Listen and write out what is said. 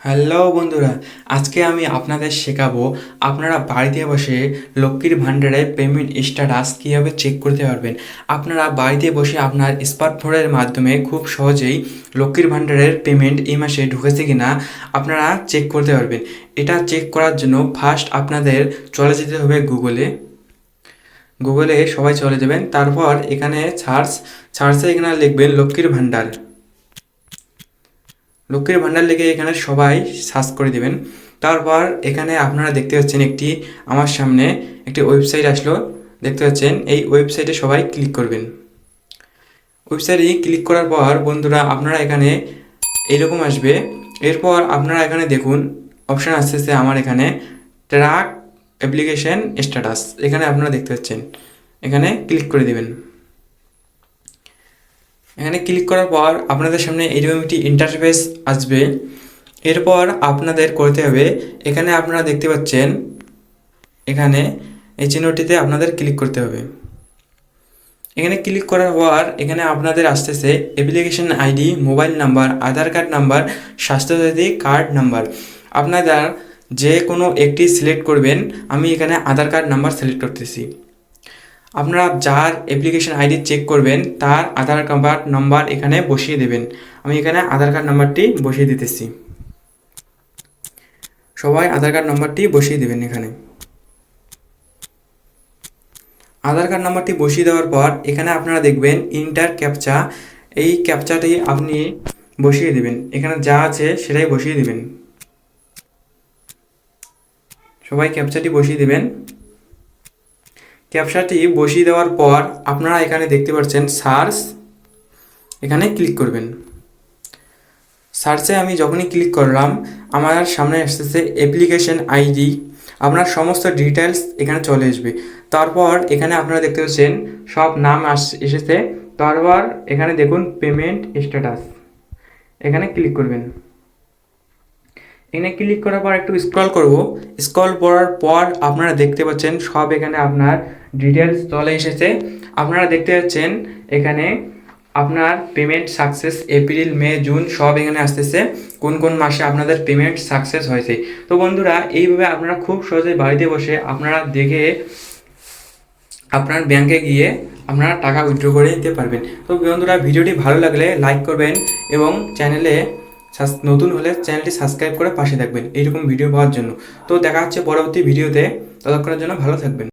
Hello বন্ধুরা, আজকে আমি আপনাদের শেখাবো আপনারা বাড়িতে বসে লক্ষ্মীর ভাণ্ডারে পেমেন্ট স্ট্যাটাস কীভাবে চেক করতে পারবেন। আপনারা বাড়িতে বসে আপনার স্মার্টফোনের মাধ্যমে খুব সহজেই লক্ষ্মীর ভাণ্ডারের পেমেন্ট এই মাসে ঢুকেছে কিনা আপনারা চেক করতে পারবেন। এটা চেক করার জন্য ফার্স্ট আপনাদের চলে যেতে হবে গুগলে সবাই চলে যাবেন। তারপর এখানে সার্চে এখানে লিখবেন লক্ষ্মীর ভাণ্ডার লিখে এখানে সবাই সার্চ করে দেবেন। তারপর এখানে আপনারা দেখতে পাচ্ছেন আমার সামনে একটি ওয়েবসাইট আসলো, দেখতে পাচ্ছেন। এই ওয়েবসাইটে সবাই ক্লিক করবেন। ওয়েবসাইটে ক্লিক করার পর বন্ধুরা আপনারা এখানে এইরকম আসবে। এরপর আপনারা এখানে দেখুন অপশান আসতেছে আমার এখানে ট্র্যাক অ্যাপ্লিকেশন স্ট্যাটাস, এখানে আপনারা দেখতে পাচ্ছেন। এখানে ক্লিক করে দেবেন। এখানে ক্লিক করার পর আপনাদের সামনে এইরকম একটি ইন্টারফেস আসবে। এরপর আপনাদের করতে হবে, এখানে আপনারা দেখতে পাচ্ছেন এখানে এই চিহ্নটিতে আপনাদের ক্লিক করতে হবে। এখানে ক্লিক করার পর এখানে আপনাদের আসতেছে application ID, mobile number, Aadhaar card number, Swasthyasathi card number. আপনারা যে কোনো একটি সিলেক্ট করবেন। আমি এখানে আধার কার্ড নাম্বার সিলেক্ট করতেছি। আপনারা যার অ্যাপ্লিকেশন আইডি চেক করবেন তার আধার কার্ড নাম্বার এখানে বসিয়ে দেবেন। আমি এখানে আধার কার্ড নাম্বারটি বসিয়ে দিতেছি। সবাই আধার কার্ড নাম্বারটি বসিয়ে দেবেন। এখানে আধার কার্ড নাম্বারটি বসিয়ে দেওয়ার পর এখানে আপনারা দেখবেন ইন্টার ক্যাপচা, এই ক্যাপচাটি আপনি বসিয়ে দেবেন। এখানে যা আছে সেটাই বসিয়ে দেবেন। সবাই ক্যাপচাটি বসিয়ে দেবেন। ক্যাপচাটি বসিয়ে দেওয়ার পর আপনারা এখানে দেখতে পাচ্ছেন সার্চ, এখানে ক্লিক করবেন। সার্চে আমি যখনই ক্লিক করলাম আমার সামনে আসতেছে অ্যাপ্লিকেশন আইডি, আপনার সমস্ত ডিটেলস এখানে চলে আসবে। তারপর এখানে আপনারা দেখতে পাচ্ছেন সব নাম এসেছে। তারপর এখানে দেখুন পেমেন্ট স্ট্যাটাস, এখানে ক্লিক করবেন। এখানে ক্লিক করার পর একটু স্ক্রল করার পর আপনারা দেখতে পাচ্ছেন সব এখানে আপনার ডিটেলস চলে এসেছে। আপনারা দেখতে পাচ্ছেন এখানে আপনার পেমেন্ট সাকসেস এপ্রিল, মে, জুন সব এখানে আসতেছে কোন কোন মাসে আপনাদের পেমেন্ট সাকসেস হয়েছে। তো বন্ধুরা এইভাবে আপনারা খুব সহজে বাড়িতে বসে আপনারা দেখে আপনার ব্যাংকে গিয়ে আপনারা টাকা উইথড্র করে নিতে পারবেন। তো বন্ধুরা ভিডিওটি ভালো লাগলে লাইক করবেন এবং চ্যানেলে নতুন হলে চ্যানেলটি সাবস্ক্রাইব করে পাশে থাকবেন এইরকম ভিডিও পাওয়ার জন্য। তো দেখা হচ্ছে পরবর্তী ভিডিওতে, ততক্ষণের জন্য ভালো থাকবেন।